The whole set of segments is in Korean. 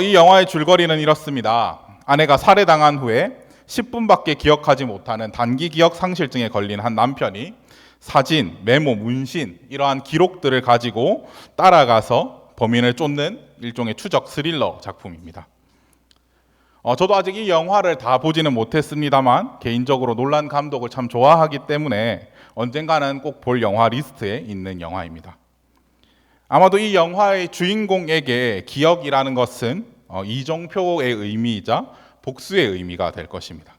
이 영화의 줄거리는 이렇습니다. 아내가 살해당한 후에 10분밖에 기억하지 못하는 단기 기억 상실증에 걸린 한 남편이 사진, 메모, 문신 이러한 기록들을 가지고 따라가서 범인을 쫓는 일종의 추적 스릴러 작품입니다. 저도 아직 이 영화를 다 보지는 못했습니다만 개인적으로 놀란 감독을 참 좋아하기 때문에 언젠가는 꼭 볼 영화 리스트에 있는 영화입니다. 아마도 이 영화의 주인공에게 기억이라는 것은 이정표의 의미이자 복수의 의미가 될 것입니다.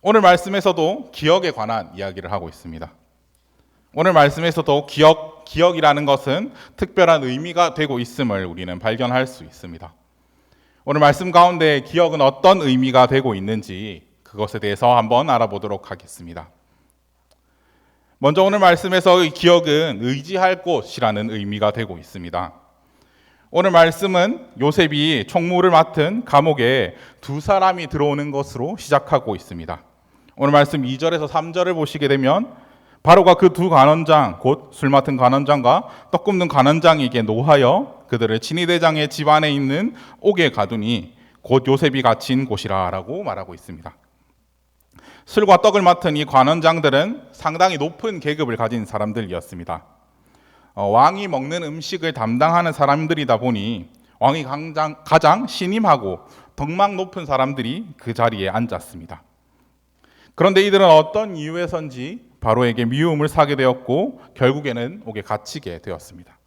오늘 말씀에서도 기억에 관한 이야기를 하고 있습니다. 오늘 말씀에서도 기억이라는 것은 특별한 의미가 되고 있음을 우리는 발견할 수 있습니다. 오늘 말씀 가운데 기억은 어떤 의미가 되고 있는지 그것에 대해서 한번 알아보도록 하겠습니다. 먼저 오늘 말씀에서 기억은 의지할 곳이라는 의미가 되고 있습니다. 오늘 말씀은 요셉이 총무를 맡은 감옥에 두 사람이 들어오는 것으로 시작하고 있습니다. 오늘 말씀 2절에서 3절을 보시게 되면 바로가 그 두 관원장, 곧 술 맡은 관원장과 떡 굽는 관원장에게 노하여 그들을 친위대장의 집 안에 있는 옥에 가두니 곧 요셉이 갇힌 곳이라 라고 말하고 있습니다. 술과 떡을 맡은 이 관원장들은 상당히 높은 계급을 가진 사람들이었습니다. 왕이 먹는 음식을 담당하는 사람들이다 보니 왕이 가장 신임하고 덕망 높은 사람들이 그 자리에 앉았습니다. 그런데 이들은 어떤 이유에선지 바로에게 미움을 사게 되었고 결국에는 옥에 갇히게 되었습니다.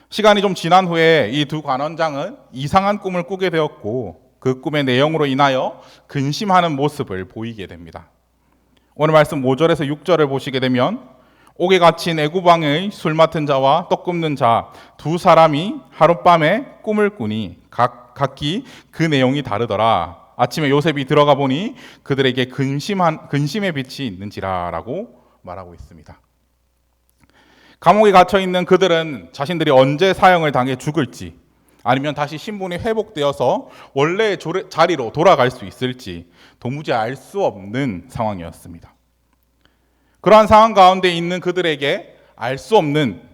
시간이 좀 지난 후에 이 두 관원장은 이상한 꿈을 꾸게 되었고 그 꿈의 내용으로 인하여 근심하는 모습을 보이게 됩니다. 오늘 말씀 5절에서 6절을 보시게 되면 옥에 갇힌 애구방의 술 맡은 자와 떡 굽는 자 두 사람이 하룻밤에 꿈을 꾸니 각기 그 내용이 다르더라. 아침에 요셉이 들어가 보니 그들에게 근심의 빛이 있는지라 라고 말하고 있습니다. 감옥에 갇혀 있는 그들은 자신들이 언제 사형을 당해 죽을지 아니면 다시 신분이 회복되어서 원래의 자리로 돌아갈 수 있을지 도무지 알 수 없는 상황이었습니다. 그러한 상황 가운데 있는 그들에게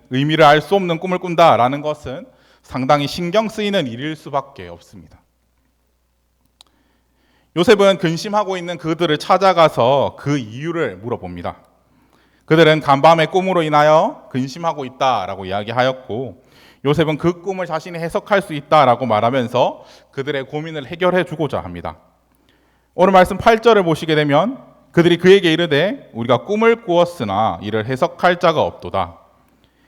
의미를 알 수 없는 꿈을 꾼다라는 것은 상당히 신경 쓰이는 일일 수밖에 없습니다. 요셉은 근심하고 있는 그들을 찾아가서 그 이유를 물어봅니다. 그들은 간밤의 꿈으로 인하여 근심하고 있다라고 이야기하였고 요셉은 그 꿈을 자신이 해석할 수 있다라고 말하면서 그들의 고민을 해결해 주고자 합니다. 오늘 말씀 8절을 보시게 되면 그들이 그에게 이르되 우리가 꿈을 꾸었으나 이를 해석할 자가 없도다.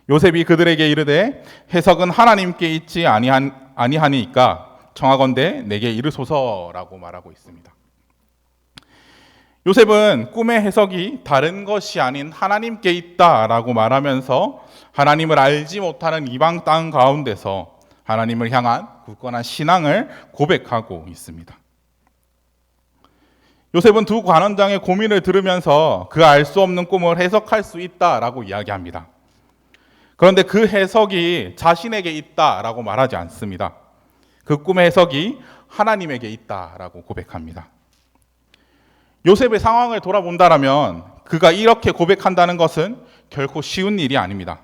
요셉이 그들에게 이르되 해석은 하나님께 있지 아니하니까 청하건대 내게 이르소서라고 말하고 있습니다. 요셉은 꿈의 해석이 다른 것이 아닌 하나님께 있다라고 말하면서 하나님을 알지 못하는 이방 땅 가운데서 하나님을 향한 굳건한 신앙을 고백하고 있습니다. 요셉은 두 관원장의 고민을 들으면서 그 알 수 없는 꿈을 해석할 수 있다라고 이야기합니다. 그런데 그 해석이 자신에게 있다라고 말하지 않습니다. 그 꿈의 해석이 하나님에게 있다라고 고백합니다. 요셉의 상황을 돌아본다라면 그가 이렇게 고백한다는 것은 결코 쉬운 일이 아닙니다.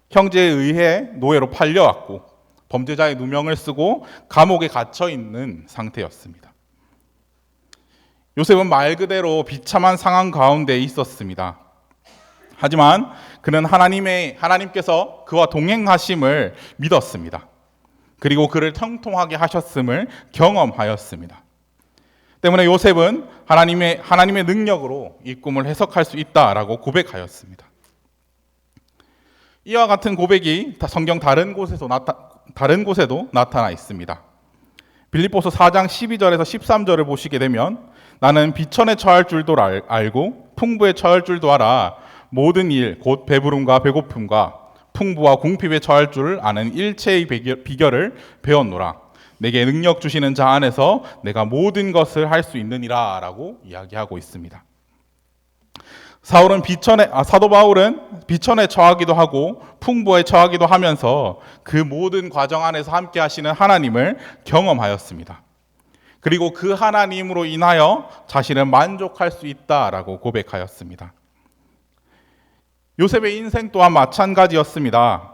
형제에 의해 노예로 팔려왔고 범죄자의 누명을 쓰고 감옥에 갇혀 있는 상태였습니다. 요셉은 말 그대로 비참한 상황 가운데 있었습니다. 하지만 그는 하나님께서 그와 동행하심을 믿었습니다. 그리고 그를 형통하게 하셨음을 경험하였습니다. 때문에 요셉은 하나님의 능력으로 이 꿈을 해석할 수 있다라고 고백하였습니다. 이와 같은 고백이 성경 다른 곳에도 나타나 있습니다. 빌립보서 4장 12절에서 13절을 보시게 되면 나는 비천에 처할 줄도 알고 풍부에 처할 줄도 알아 모든 일 곧 배부름과 배고픔과 풍부와 궁핍에 처할 줄 아는 일체의 비결을 배웠노라. 내게 능력 주시는 자 안에서 내가 모든 것을 할 수 있느니라 라고 이야기하고 있습니다. 사도 바울은 비천에 처하기도 하고 풍부에 처하기도 하면서 그 모든 과정 안에서 함께 하시는 하나님을 경험하였습니다. 그리고 그 하나님으로 인하여 자신은 만족할 수 있다라고 고백하였습니다. 요셉의 인생 또한 마찬가지였습니다.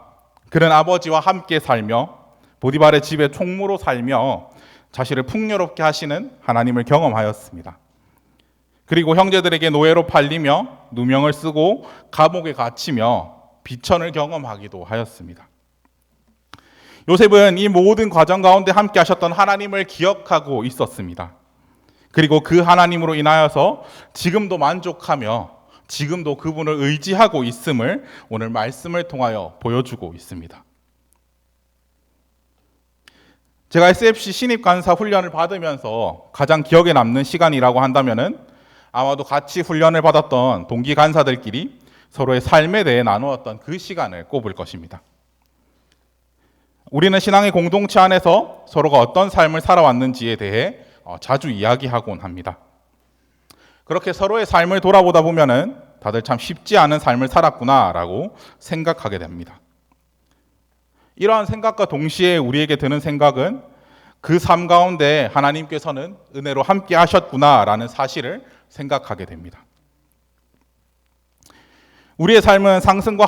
그는 아버지와 함께 살며 보디발의 집에 총무로 살며 자신을 풍요롭게 하시는 하나님을 경험하였습니다. 그리고 형제들에게 노예로 팔리며 누명을 쓰고 감옥에 갇히며 비천을 경험하기도 하였습니다. 요셉은 이 모든 과정 가운데 함께 하셨던 하나님을 기억하고 있었습니다. 그리고 그 하나님으로 인하여서 지금도 만족하며 지금도 그분을 의지하고 있음을 오늘 말씀을 통하여 보여주고 있습니다. 제가 SFC 신입간사 훈련을 받으면서 가장 기억에 남는 시간이라고 한다면은 아마도 같이 훈련을 받았던 동기 간사들끼리 서로의 삶에 대해 나누었던 그 시간을 꼽을 것입니다. 우리는 신앙의 공동체 안에서 서로가 어떤 삶을 살아왔는지에 대해 자주 이야기하곤 합니다. 그렇게 서로의 삶을 돌아보다 보면은 다들 참 쉽지 않은 삶을 살았구나라고 생각하게 됩니다. 이러한 생각과 동시에 우리에게 드는 생각은 그 삶 가운데 하나님께서는 은혜로 함께 하셨구나라는 사실을 생각하게 됩니다. 우리의 삶은 상승과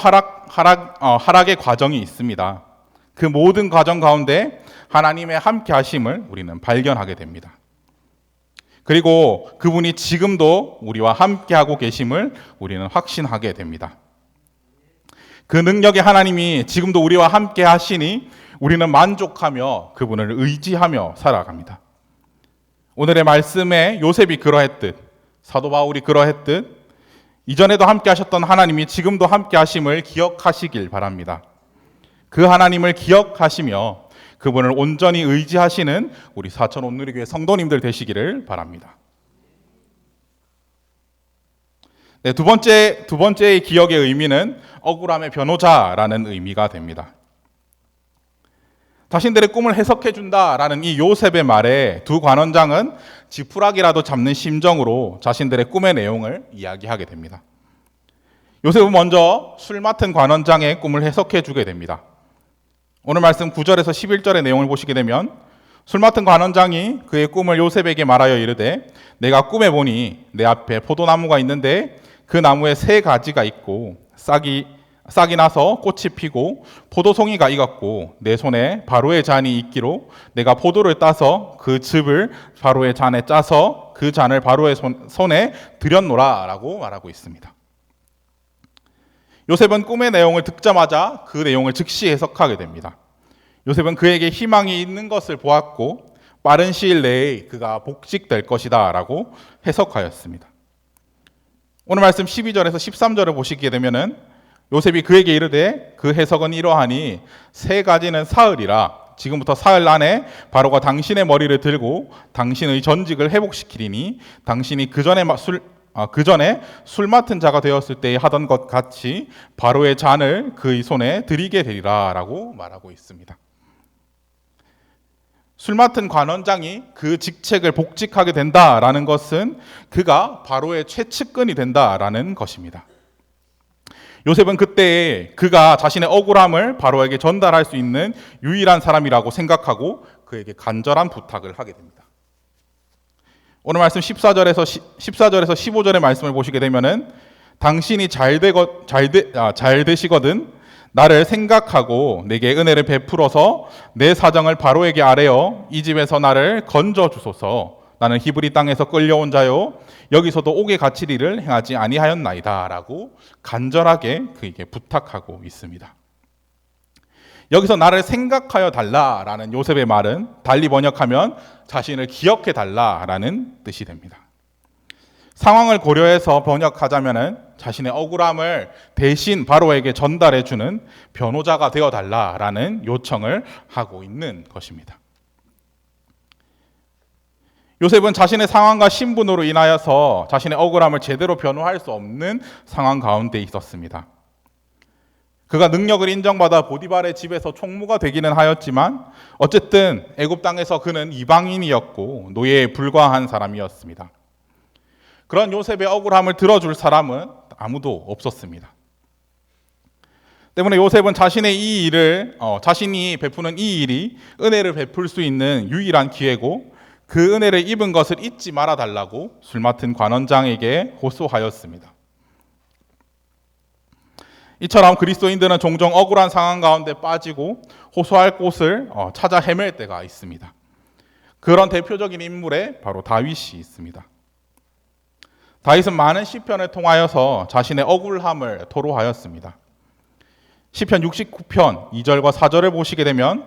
하락의 과정이 있습니다. 그 모든 과정 가운데 하나님의 함께 하심을 우리는 발견하게 됩니다. 그리고 그분이 지금도 우리와 함께 하고 계심을 우리는 확신하게 됩니다. 그 능력의 하나님이 지금도 우리와 함께 하시니 우리는 만족하며 그분을 의지하며 살아갑니다. 오늘의 말씀에 요셉이 그러했듯, 사도 바울이 그러했듯 이전에도 함께 하셨던 하나님이 지금도 함께 하심을 기억하시길 바랍니다. 그 하나님을 기억하시며 그분을 온전히 의지하시는 우리 사천 온누리교회 성도님들 되시기를 바랍니다. 네, 두 번째의 기억의 의미는 억울함의 변호자라는 의미가 됩니다. 자신들의 꿈을 해석해 준다라는 이 요셉의 말에 두 관원장은 지푸라기라도 잡는 심정으로 자신들의 꿈의 내용을 이야기하게 됩니다. 요셉은 먼저 술 맡은 관원장의 꿈을 해석해 주게 됩니다. 오늘 말씀 9절에서 11절의 내용을 보시게 되면 술 맡은 관원장이 그의 꿈을 요셉에게 말하여 이르되 내가 꿈에 보니 내 앞에 포도나무가 있는데 그 나무에 3가지가 있고 싹이 나서 꽃이 피고 포도송이가 익었고 내 손에 바로의 잔이 있기로 내가 포도를 따서 그 즙을 바로의 잔에 짜서 그 잔을 바로의 손에 들였노라 라고 말하고 있습니다. 요셉은 꿈의 내용을 듣자마자 그 내용을 즉시 해석하게 됩니다. 요셉은 그에게 희망이 있는 것을 보았고 빠른 시일 내에 그가 복직될 것이다 라고 해석하였습니다. 오늘 말씀 12절에서 13절을 보시게 되면은 요셉이 그에게 이르되 그 해석은 이러하니 3가지는 사흘이라 지금부터 사흘 안에 바로가 당신의 머리를 들고 당신의 전직을 회복시키리니 당신이 그 전에 술 맡은 자가 되었을 때에 하던 것 같이 바로의 잔을 그의 손에 드리게 되리라 라고 말하고 있습니다. 술 맡은 관원장이 그 직책을 복직하게 된다라는 것은 그가 바로의 최측근이 된다라는 것입니다. 요셉은 그때 그가 자신의 억울함을 바로에게 전달할 수 있는 유일한 사람이라고 생각하고 그에게 간절한 부탁을 하게 됩니다. 오늘 말씀 14절에서 15절의 말씀을 보시게 되면은 당신이 잘 되시거든 나를 생각하고 내게 은혜를 베풀어서 내 사정을 바로에게 아뢰어 이 집에서 나를 건져 주소서. 나는 히브리 땅에서 끌려온 자요 여기서도 옥에 갇힐 일을 행하지 아니하였나이다 라고 간절하게 그에게 부탁하고 있습니다. 여기서 나를 생각하여 달라라는 요셉의 말은 달리 번역하면 자신을 기억해 달라라는 뜻이 됩니다. 상황을 고려해서 번역하자면은 자신의 억울함을 대신 바로에게 전달해 주는 변호자가 되어 달라라는 요청을 하고 있는 것입니다. 요셉은 자신의 상황과 신분으로 인하여서 자신의 억울함을 제대로 변호할 수 없는 상황 가운데 있었습니다. 그가 능력을 인정받아 보디발의 집에서 총무가 되기는 하였지만 어쨌든 애굽 땅에서 그는 이방인이었고 노예에 불과한 사람이었습니다. 그런 요셉의 억울함을 들어줄 사람은 아무도 없었습니다. 때문에 요셉은 자신이 베푸는 이 일이 은혜를 베풀 수 있는 유일한 기회고 그 은혜를 입은 것을 잊지 말아 달라고 술 맡은 관원장에게 호소하였습니다. 이처럼 그리스도인들은 종종 억울한 상황 가운데 빠지고 호소할 곳을 찾아 헤맬 때가 있습니다. 그런 대표적인 인물에 바로 다윗이 있습니다. 다윗은 많은 시편을 통하여서 자신의 억울함을 토로하였습니다. 시편 69편 2절과 4절을 보시게 되면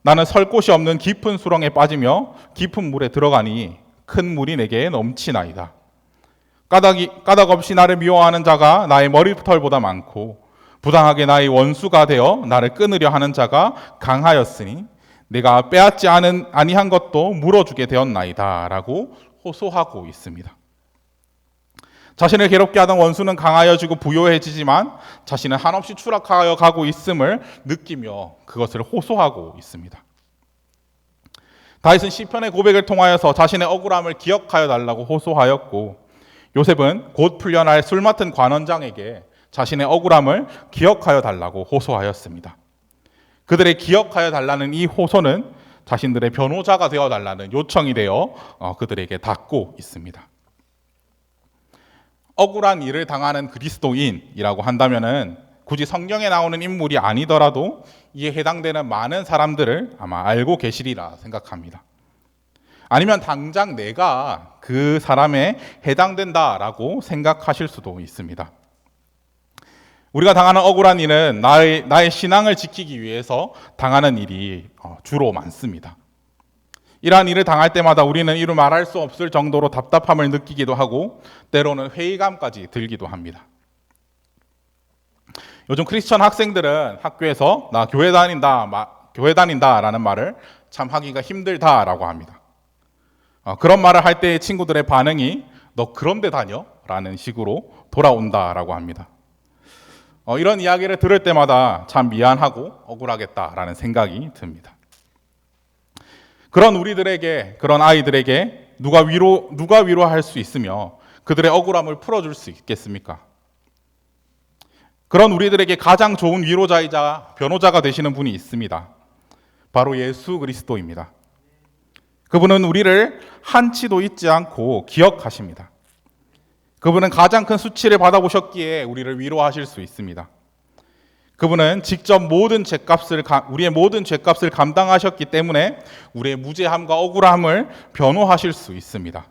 나는 설 곳이 없는 깊은 수렁에 빠지며 깊은 물에 들어가니 큰 물이 내게 넘치나이다. 까닭 없이 나를 미워하는 자가 나의 머리털보다 많고 부당하게 나의 원수가 되어 나를 끊으려 하는 자가 강하였으니 내가 빼앗지 아니한 것도 물어주게 되었나이다 라고 호소하고 있습니다. 자신을 괴롭게 하던 원수는 강하여지고 부요해지지만 자신은 한없이 추락하여 가고 있음을 느끼며 그것을 호소하고 있습니다. 다윗은 시편의 고백을 통하여서 자신의 억울함을 기억하여 달라고 호소하였고, 요셉은 곧 풀려날 술 맡은 관원장에게 자신의 억울함을 기억하여 달라고 호소하였습니다. 그들의 기억하여 달라는 이 호소는 자신들의 변호자가 되어 달라는 요청이 되어 그들에게 닿고 있습니다. 억울한 일을 당하는 그리스도인이라고 한다면은 굳이 성경에 나오는 인물이 아니더라도 이에 해당되는 많은 사람들을 아마 알고 계시리라 생각합니다. 아니면 당장 내가 그 사람에 해당된다라고 생각하실 수도 있습니다. 우리가 당하는 억울한 일은 나의 신앙을 지키기 위해서 당하는 일이 주로 많습니다. 이러한 일을 당할 때마다 우리는 이루 말할 수 없을 정도로 답답함을 느끼기도 하고 때로는 회의감까지 들기도 합니다. 요즘 크리스천 학생들은 학교에서 나 교회 다닌다라는 말을 참 하기가 힘들다라고 합니다. 그런 말을 할 때 친구들의 반응이 너 그런 데 다녀? 라는 식으로 돌아온다라고 합니다. 이런 이야기를 들을 때마다 참 미안하고 억울하겠다라는 생각이 듭니다. 그런 아이들에게 누가 위로할 수 있으며 그들의 억울함을 풀어줄 수 있겠습니까? 그런 우리들에게 가장 좋은 위로자이자 변호자가 되시는 분이 있습니다. 바로 예수 그리스도입니다. 그분은 우리를 한치도 잊지 않고 기억하십니다. 그분은 가장 큰 수치를 받아보셨기에 우리를 위로하실 수 있습니다. 그분은 직접 우리의 모든 죄값을 감당하셨기 때문에 우리의 무죄함과 억울함을 변호하실 수 있습니다.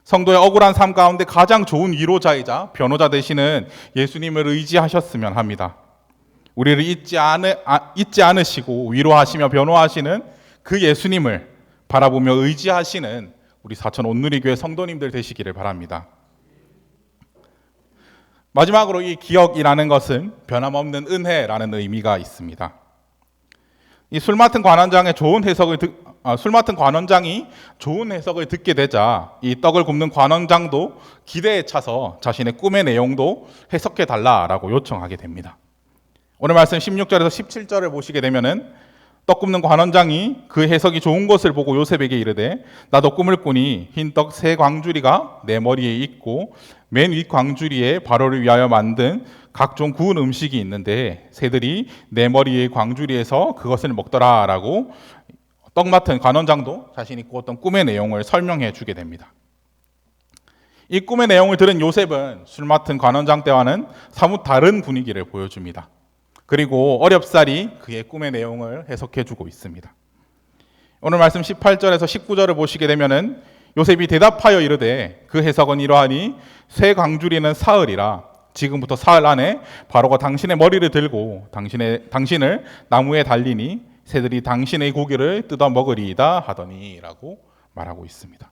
성도의 억울한 삶 가운데 가장 좋은 위로자이자 변호자 되시는 예수님을 의지하셨으면 합니다. 우리를 잊지 않으시고 위로하시며 변호하시는 그 예수님을 바라보며 의지하시는 우리 사천 온누리교회 성도님들 되시기를 바랍니다. 마지막으로 이 기억이라는 것은 변함없는 은혜라는 의미가 있습니다. 이 술 맡은 관원장이 좋은 해석을 듣게 되자 이 떡을 굽는 관원장도 기대에 차서 자신의 꿈의 내용도 해석해 달라라고 요청하게 됩니다. 오늘 말씀 16절에서 17절을 보시게 되면은 떡 굽는 관원장이 그 해석이 좋은 것을 보고 요셉에게 이르되 나도 꿈을 꾸니 흰떡 세 광주리가 내 머리에 있고 맨 윗 광주리에 바로를 위하여 만든 각종 구운 음식이 있는데 새들이 내 머리의 광주리에서 그것을 먹더라라고 떡 맡은 관원장도 자신이 꾸었던 꿈의 내용을 설명해 주게 됩니다. 이 꿈의 내용을 들은 요셉은 술 맡은 관원장 때와는 사뭇 다른 분위기를 보여줍니다. 그리고 어렵사리 그의 꿈의 내용을 해석해 주고 있습니다. 오늘 말씀 18절에서 19절을 보시게 되면은 요셉이 대답하여 이르되 그 해석은 이러하니 새 광주리는 사흘이라 지금부터 사흘 안에 바로가 당신의 머리를 들고 당신을 나무에 달리니 새들이 당신의 고기를 뜯어 먹으리이다 하더니 라고 말하고 있습니다.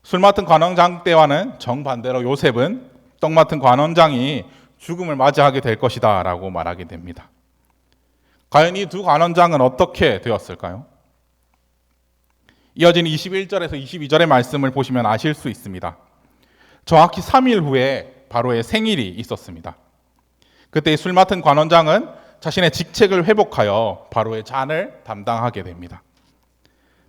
술 맡은 관원장 때와는 정반대로 요셉은 떡 맡은 관원장이 죽음을 맞이하게 될 것이다 라고 말하게 됩니다. 과연 이 두 관원장은 어떻게 되었을까요? 이어진 21절에서 22절의 말씀을 보시면 아실 수 있습니다. 정확히 3일 후에 바로의 생일이 있었습니다. 그때 술 맡은 관원장은 자신의 직책을 회복하여 바로의 잔을 담당하게 됩니다.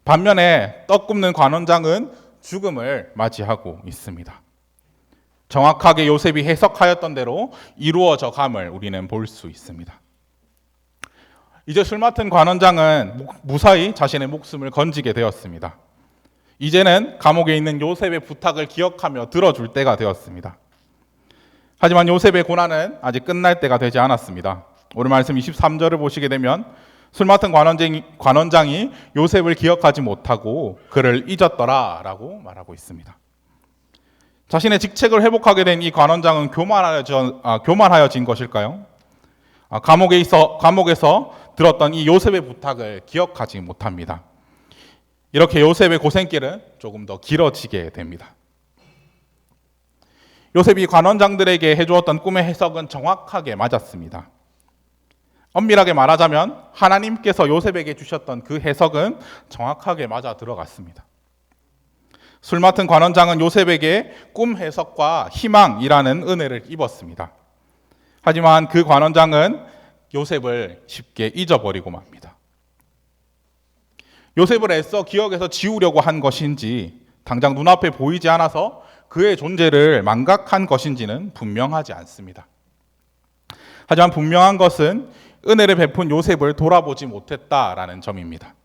반면에 떡 굽는 관원장은 죽음을 맞이하고 있습니다. 정확하게 요셉이 해석하였던 대로 이루어져 감을 우리는 볼 수 있습니다. 이제 술 맡은 관원장은 무사히 자신의 목숨을 건지게 되었습니다. 이제는 감옥에 있는 요셉의 부탁을 기억하며 들어줄 때가 되었습니다. 하지만 요셉의 고난은 아직 끝날 때가 되지 않았습니다. 오늘 말씀 23절을 보시게 되면 술 맡은 관원장이 요셉을 기억하지 못하고 그를 잊었더라라고 말하고 있습니다. 자신의 직책을 회복하게 된 이 관원장은 교만하여진 것일까요? 감옥에서 들었던 이 요셉의 부탁을 기억하지 못합니다. 이렇게 요셉의 고생길은 조금 더 길어지게 됩니다. 요셉이 관원장들에게 해주었던 꿈의 해석은 정확하게 맞았습니다. 엄밀하게 말하자면 하나님께서 요셉에게 주셨던 그 해석은 정확하게 맞아 들어갔습니다. 술 맡은 관원장은 요셉에게 꿈 해석과 희망이라는 은혜를 입었습니다. 하지만 그 관원장은 요셉을 쉽게 잊어버리고 맙니다. 요셉을 애써 기억에서 지우려고 한 것인지 당장 눈앞에 보이지 않아서 그의 존재를 망각한 것인지는 분명하지 않습니다. 하지만 분명한 것은 은혜를 베푼 요셉을 돌아보지 못했다라는 점입니다.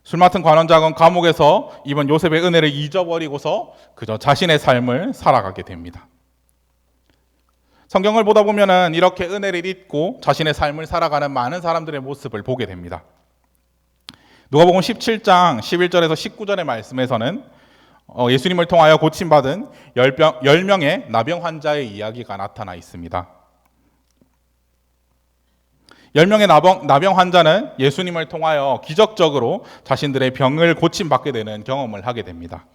술 맡은 관원장은 감옥에서 입은 요셉의 은혜를 잊어버리고서 그저 자신의 삶을 살아가게 됩니다. 성경을 보다 보면은 이렇게 은혜를 잊고 자신의 삶을 살아가는 많은 사람들의 모습을 보게 됩니다. 누가복음 17장 11절에서 19절의 말씀에서는 예수님을 통하여 고침받은 10명의 나병 환자의 이야기가 나타나 있습니다. 10명의 나병 환자는 예수님을 통하여 기적적으로 자신들의 병을 고침받게 되는 경험을 하게 됩니다.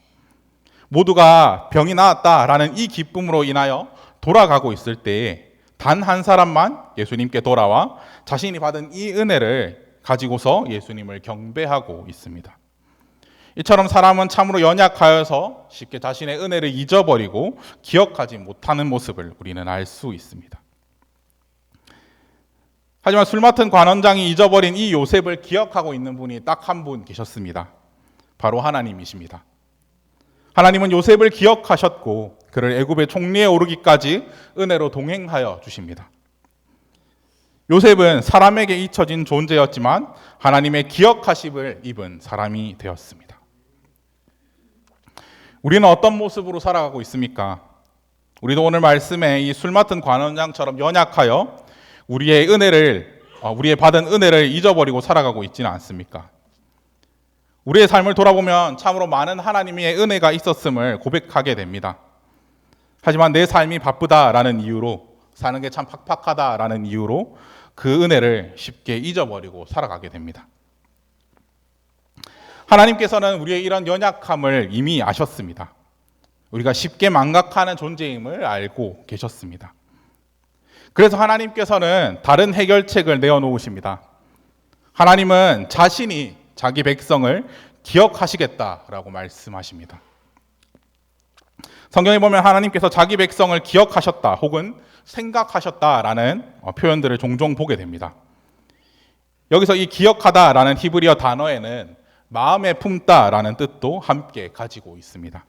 모두가 병이 나았다라는 이 기쁨으로 인하여 돌아가고 있을 때에 단 한 사람만 예수님께 돌아와 자신이 받은 이 은혜를 가지고서 예수님을 경배하고 있습니다. 이처럼 사람은 참으로 연약하여서 쉽게 자신의 은혜를 잊어버리고 기억하지 못하는 모습을 우리는 알 수 있습니다. 하지만 술 맡은 관원장이 잊어버린 이 요셉을 기억하고 있는 분이 딱 한 분 계셨습니다. 바로 하나님이십니다. 하나님은 요셉을 기억하셨고 그를 애굽의 총리에 오르기까지 은혜로 동행하여 주십니다. 요셉은 사람에게 잊혀진 존재였지만 하나님의 기억하심을 입은 사람이 되었습니다. 우리는 어떤 모습으로 살아가고 있습니까? 우리도 오늘 말씀에 이 술 맡은 관원장처럼 연약하여 우리의 받은 은혜를 잊어버리고 살아가고 있지는 않습니까? 우리의 삶을 돌아보면 참으로 많은 하나님의 은혜가 있었음을 고백하게 됩니다. 하지만 내 삶이 바쁘다라는 이유로, 사는 게 참 팍팍하다라는 이유로 그 은혜를 쉽게 잊어버리고 살아가게 됩니다. 하나님께서는 우리의 이런 연약함을 이미 아셨습니다. 우리가 쉽게 망각하는 존재임을 알고 계셨습니다. 그래서 하나님께서는 다른 해결책을 내어놓으십니다. 하나님은 자신이 자기 백성을 기억하시겠다라고 말씀하십니다. 성경에 보면 하나님께서 자기 백성을 기억하셨다 혹은 생각하셨다라는 표현들을 종종 보게 됩니다. 여기서 이 기억하다라는 히브리어 단어에는 마음에 품다라는 뜻도 함께 가지고 있습니다.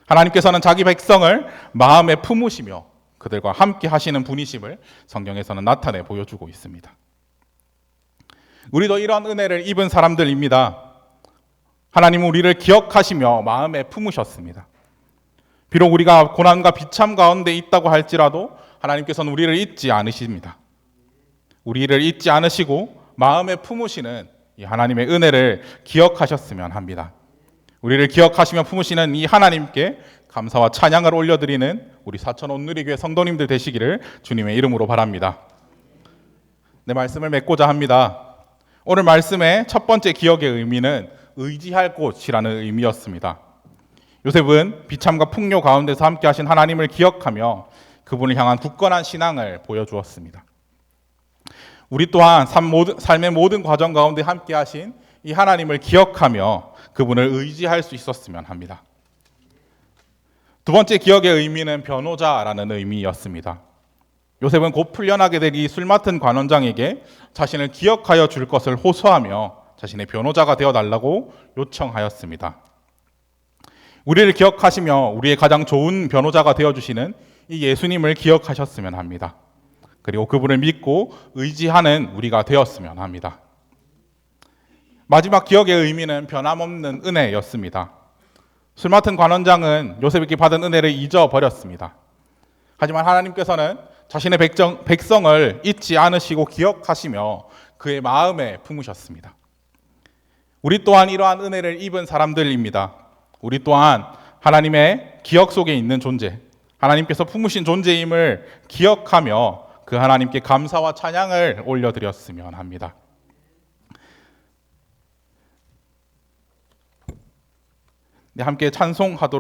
하나님께서는 자기 백성을 마음에 품으시며 그들과 함께 하시는 분이심을 성경에서는 나타내 보여주고 있습니다. 우리도 이런 은혜를 입은 사람들입니다. 하나님은 우리를 기억하시며 마음에 품으셨습니다. 비록 우리가 고난과 비참 가운데 있다고 할지라도 하나님께서는 우리를 잊지 않으십니다. 우리를 잊지 않으시고 마음에 품으시는 이 하나님의 은혜를 기억하셨으면 합니다. 우리를 기억하시며 품으시는 이 하나님께 감사와 찬양을 올려드리는 우리 사천 온누리교회 성도님들 되시기를 주님의 이름으로 바랍니다. 내 말씀을 맺고자 합니다. 오늘 말씀의 첫 번째 기억의 의미는 의지할 곳이라는 의미였습니다. 요셉은 비참과 풍요 가운데서 함께 하신 하나님을 기억하며 그분을 향한 굳건한 신앙을 보여주었습니다. 우리 또한 삶의 모든 과정 가운데 함께 하신 이 하나님을 기억하며 그분을 의지할 수 있었으면 합니다. 두 번째 기억의 의미는 변호자라는 의미였습니다. 요셉은 곧 풀려나게 될 이 술 맡은 관원장에게 자신을 기억하여 줄 것을 호소하며 자신의 변호자가 되어달라고 요청하였습니다. 우리를 기억하시며 우리의 가장 좋은 변호자가 되어주시는 이 예수님을 기억하셨으면 합니다. 그리고 그분을 믿고 의지하는 우리가 되었으면 합니다. 마지막 기억의 의미는 변함없는 은혜였습니다. 술 맡은 관원장은 요셉에게 받은 은혜를 잊어버렸습니다. 하지만 하나님께서는 자신의 백성을 잊지 않으시고 기억하시며 그의 마음에 품으셨습니다. 우리 또한 이러한 은혜를 입은 사람들입니다. 우리 또한 하나님의 기억 속에 있는 존재, 하나님께서 품으신 존재임을 기억하며 그 하나님께 감사와 찬양을 올려드렸으면 합니다. 함께 찬송하도록